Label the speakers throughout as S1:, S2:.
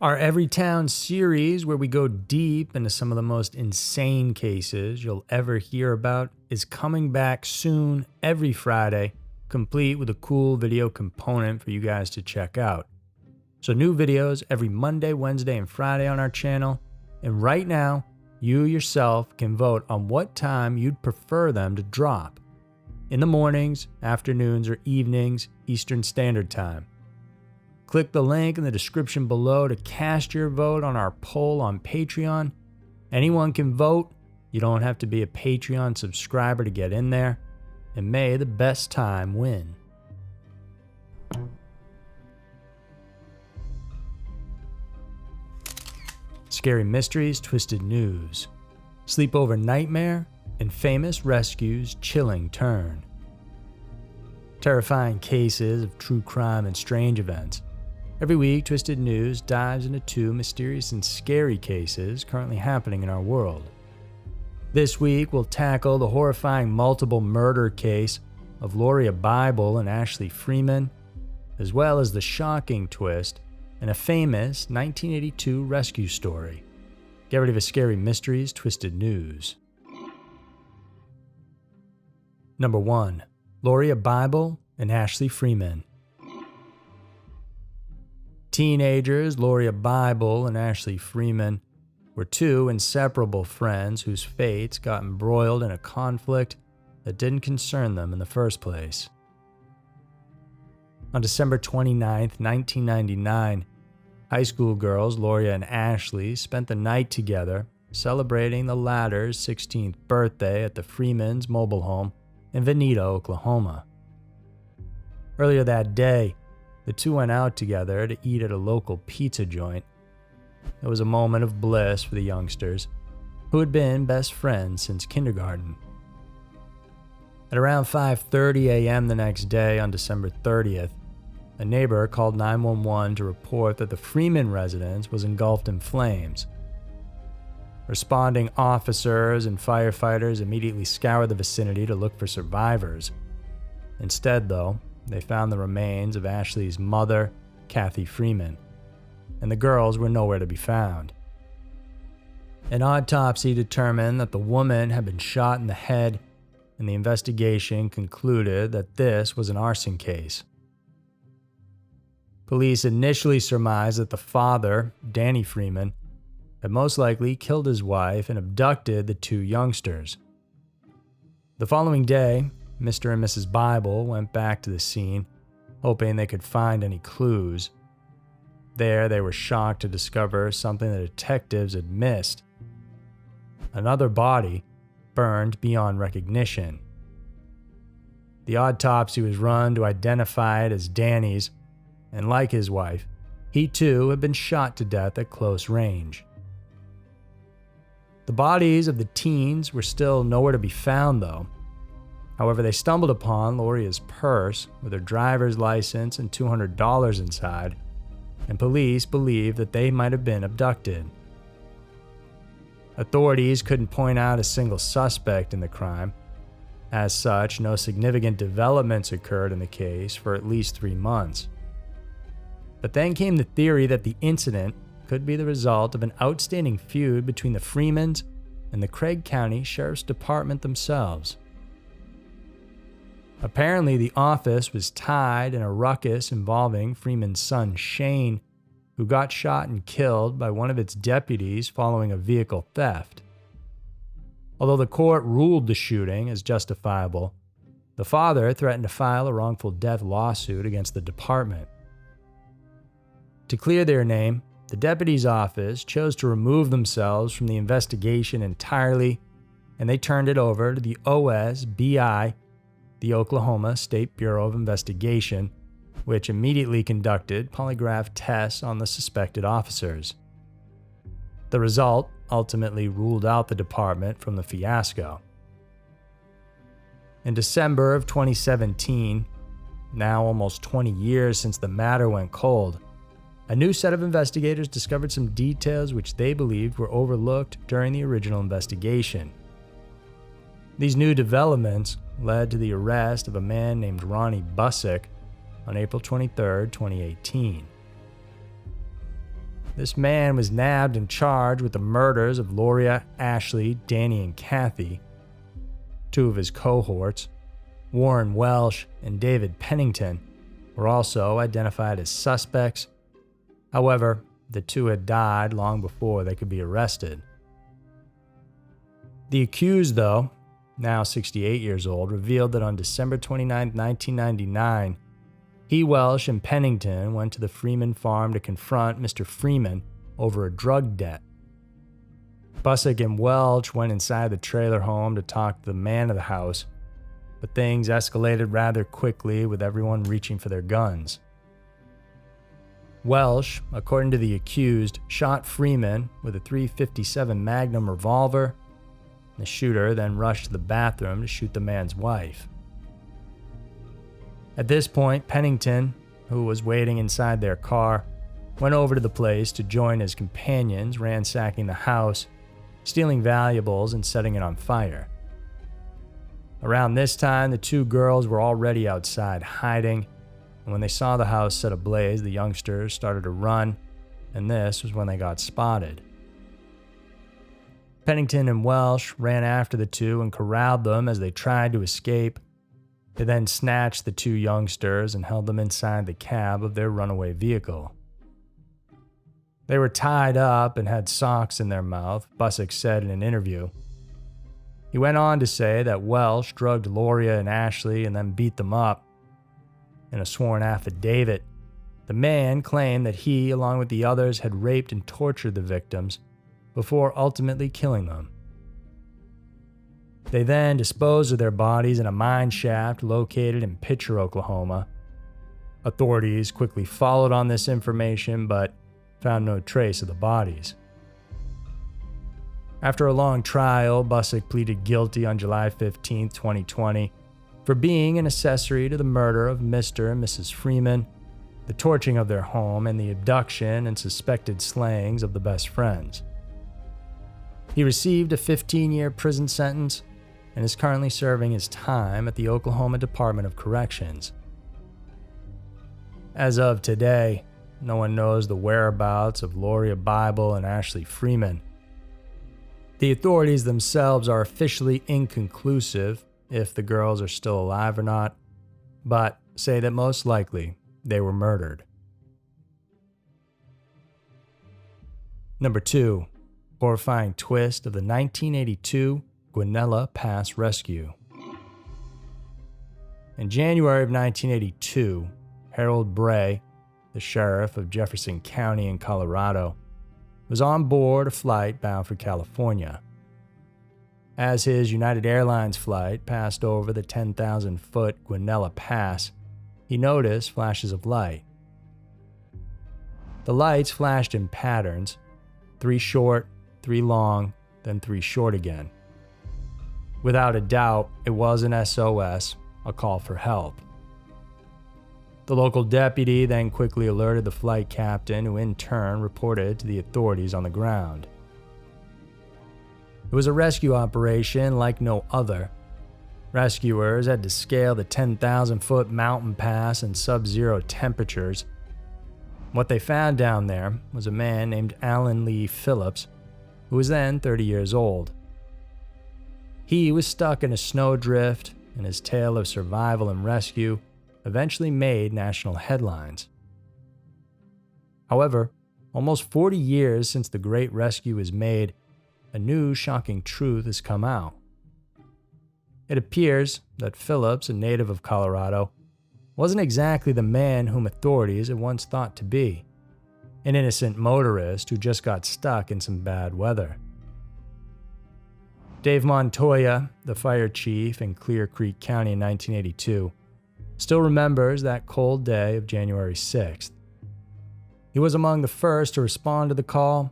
S1: Our Every Town series, where we go deep into some of the most insane cases you'll ever hear about, is coming back soon every Friday, complete with a cool video component for you guys to check out. So new videos every Monday, Wednesday, and Friday on our channel. And right now, you yourself can vote on what time you'd prefer them to drop. In the mornings, afternoons, or evenings, Eastern Standard Time. Click the link in the description below to cast your vote on our poll on Patreon. Anyone can vote. You don't have to be a Patreon subscriber to get in there. And may the best time win. Scary Mysteries, Twisted News. Sleepover Nightmare and Famous Rescue's Chilling Turn. Terrifying cases of true crime and strange events. Every week, Twisted News dives into two mysterious and scary cases currently happening in our world. This week, we'll tackle the horrifying multiple murder case of Lauria and Ashley Freeman, as well as the shocking twist in a famous 1982 rescue story. Get ready for Scary Mysteries, Twisted News. Number 1. Lauria and Ashley Freeman. Teenagers Lauria and Ashley Freeman were two inseparable friends whose fates got embroiled in a conflict that didn't concern them in the first place. On December 29, 1999, high school girls Lauria and Ashley spent the night together celebrating the latter's 16th birthday at the Freemans' mobile home in Vinita, Oklahoma. Earlier that day, the two went out together to eat at a local pizza joint. It was a moment of bliss for the youngsters, who had been best friends since kindergarten. At around 5:30 a.m. the next day on December 30th, a neighbor called 911 to report that the Freeman residence was engulfed in flames. Responding officers and firefighters immediately scoured the vicinity to look for survivors. Instead, though, they found the remains of Ashley's mother, Kathy Freeman, and the girls were nowhere to be found. An autopsy determined that the woman had been shot in the head, and the investigation concluded that this was an arson case. Police initially surmised that the father, Danny Freeman, had most likely killed his wife and abducted the two youngsters. The following day, Mr. and Mrs. Bible went back to the scene, hoping they could find any clues. There, they were shocked to discover something the detectives had missed. Another body, burned beyond recognition. The autopsy was run to identify it as Danny's, and like his wife, he too had been shot to death at close range. The bodies of the teens were still nowhere to be found, though. However, they stumbled upon Lauria's purse with her driver's license and $200 inside, and police believed that they might have been abducted. Authorities couldn't point out a single suspect in the crime. As such, no significant developments occurred in the case for at least 3 months. But then came the theory that the incident could be the result of an outstanding feud between the Freemans and the Craig County Sheriff's Department themselves. Apparently, the office was tied in a ruckus involving Freeman's son Shane, who got shot and killed by one of its deputies following a vehicle theft. Although the court ruled the shooting as justifiable, the father threatened to file a wrongful death lawsuit against the department. To clear their name, the deputy's office chose to remove themselves from the investigation entirely, and they turned it over to the OSBI, the Oklahoma State Bureau of Investigation, which immediately conducted polygraph tests on the suspected officers. The result ultimately ruled out the department from the fiasco. In December of 2017, now almost 20 years since the matter went cold, a new set of investigators discovered some details which they believed were overlooked during the original investigation. These new developments led to the arrest of a man named Ronnie Bussick on April 23, 2018. this man was nabbed and charged with the murders of Lauria, Ashley, Danny, and Kathy. Two of his cohorts, Warren Welsh and David Pennington, were also identified as suspects. However, the two had died long before they could be arrested. The accused, though, now 68 years old, revealed that on December 29, 1999, he, Welsh, and Pennington went to the Freeman farm to confront Mr. Freeman over a drug debt. Bussick and Welch went inside the trailer home to talk to the man of the house, but things escalated rather quickly with everyone reaching for their guns. Welsh, according to the accused, shot Freeman with a .357 Magnum revolver. The shooter then rushed to the bathroom to shoot the man's wife. At this point, Pennington, who was waiting inside their car, went over to the place to join his companions, ransacking the house, stealing valuables and setting it on fire. Around this time, the two girls were already outside hiding, and when they saw the house set ablaze, the youngsters started to run, and this was when they got spotted. Pennington and Welsh ran after the two and corralled them as they tried to escape. They then snatched the two youngsters and held them inside the cab of their runaway vehicle. They were tied up and had socks in their mouth, Bussick said in an interview. He went on to say that Welsh drugged Lauria and Ashley and then beat them up. In a sworn affidavit, the man claimed that he, along with the others, had raped and tortured the victims before ultimately killing them. They then disposed of their bodies in a mine shaft located in Pitcher, Oklahoma. Authorities quickly followed on this information but found no trace of the bodies. After a long trial, Bussick pleaded guilty on July 15, 2020, for being an accessory to the murder of Mr. and Mrs. Freeman, the torching of their home, and the abduction and suspected slayings of the best friends. He received a 15-year prison sentence and is currently serving his time at the Oklahoma Department of Corrections. As of today, no one knows the whereabouts of Lauria Bible and Ashley Freeman. The authorities themselves are officially inconclusive if the girls are still alive or not, but say that most likely they were murdered. Number 2. Horrifying twist of the 1982 Guinella Pass rescue. In January of 1982, Harold Bray, the sheriff of Jefferson County in Colorado, was on board a flight bound for California. As his United Airlines flight passed over the 10,000-foot Guinella Pass, he noticed flashes of light. The lights flashed in patterns, 3 short, 3 long, then 3 short again. Without a doubt, it was an SOS, a call for help. The local deputy then quickly alerted the flight captain, who in turn reported to the authorities on the ground. It was a rescue operation like no other. Rescuers had to scale the 10,000-foot mountain pass in sub-zero temperatures. What they found down there was a man named Alan Lee Phillips, who was then 30 years old. He was stuck in a snowdrift, and his tale of survival and rescue eventually made national headlines. However, almost 40 years since the Great Rescue was made, a new shocking truth has come out. It appears that Phillips, a native of Colorado, wasn't exactly the man whom authorities had once thought to be, an innocent motorist who just got stuck in some bad weather. Dave Montoya, the fire chief in Clear Creek County in 1982, still remembers that cold day of January 6th. He was among the first to respond to the call,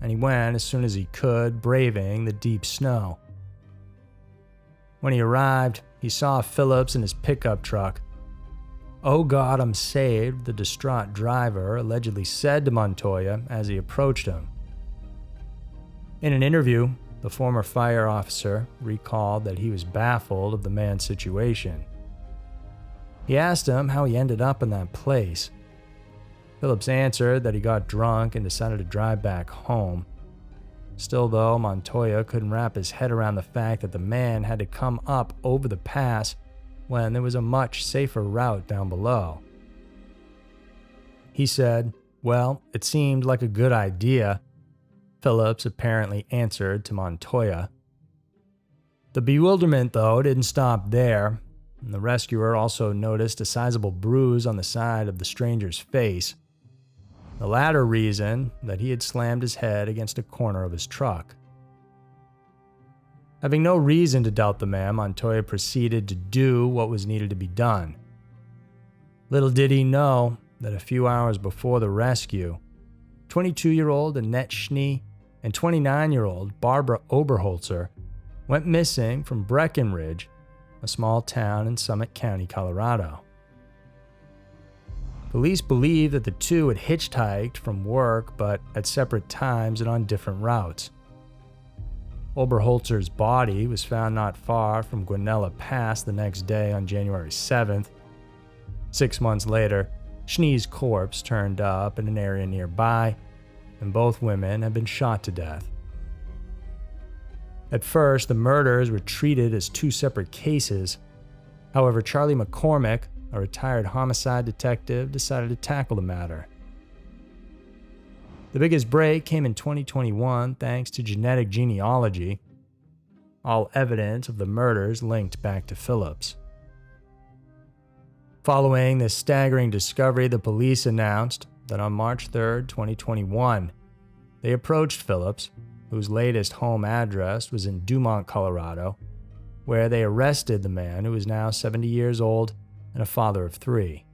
S1: and he went as soon as he could, braving the deep snow. When he arrived, he saw Phillips in his pickup truck. "Oh God, I'm saved," the distraught driver allegedly said to Montoya as he approached him. In an interview, the former fire officer recalled that he was baffled of the man's situation. He asked him how he ended up in that place. Phillips answered that he got drunk and decided to drive back home. Still though, Montoya couldn't wrap his head around the fact that the man had to come up over the pass when there was a much safer route down below. He said, "Well, it seemed like a good idea," Phillips apparently answered to Montoya. The bewilderment, though, didn't stop there. The rescuer also noticed a sizable bruise on the side of the stranger's face. The latter reason that he had slammed his head against a corner of his truck. Having no reason to doubt the man, Montoya proceeded to do what was needed to be done. Little did he know that a few hours before the rescue, 22-year-old Annette Schnee and 29-year-old Barbara Oberholzer went missing from Breckenridge, a small town in Summit County, Colorado. Police believe that the two had hitchhiked from work, but at separate times and on different routes. Oberholzer's body was found not far from Guinella Pass the next day on January 7th. 6 months later, Schnee's corpse turned up in an area nearby, and both women had been shot to death. At first, the murders were treated as two separate cases. However, Charlie McCormick, a retired homicide detective, decided to tackle the matter. The biggest break came in 2021 thanks to genetic genealogy. All evidence of the murders linked back to Phillips. Following this staggering discovery, the police announced that on March 3, 2021, they approached Phillips, whose latest home address was in Dumont, Colorado, where they arrested the man who is now 70 years old and a father of 3.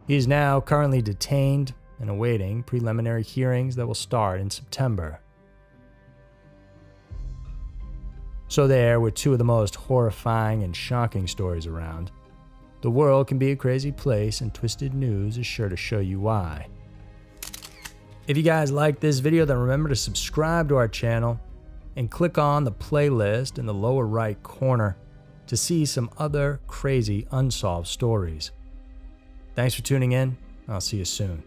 S1: He is now currently detained and awaiting preliminary hearings that will start in September. So there were two of the most horrifying and shocking stories around. The world can be a crazy place, and Twisted News is sure to show you why. If you guys like this video, then remember to subscribe to our channel and click on the playlist in the lower right corner to see some other crazy unsolved stories. Thanks for tuning in. I'll see you soon.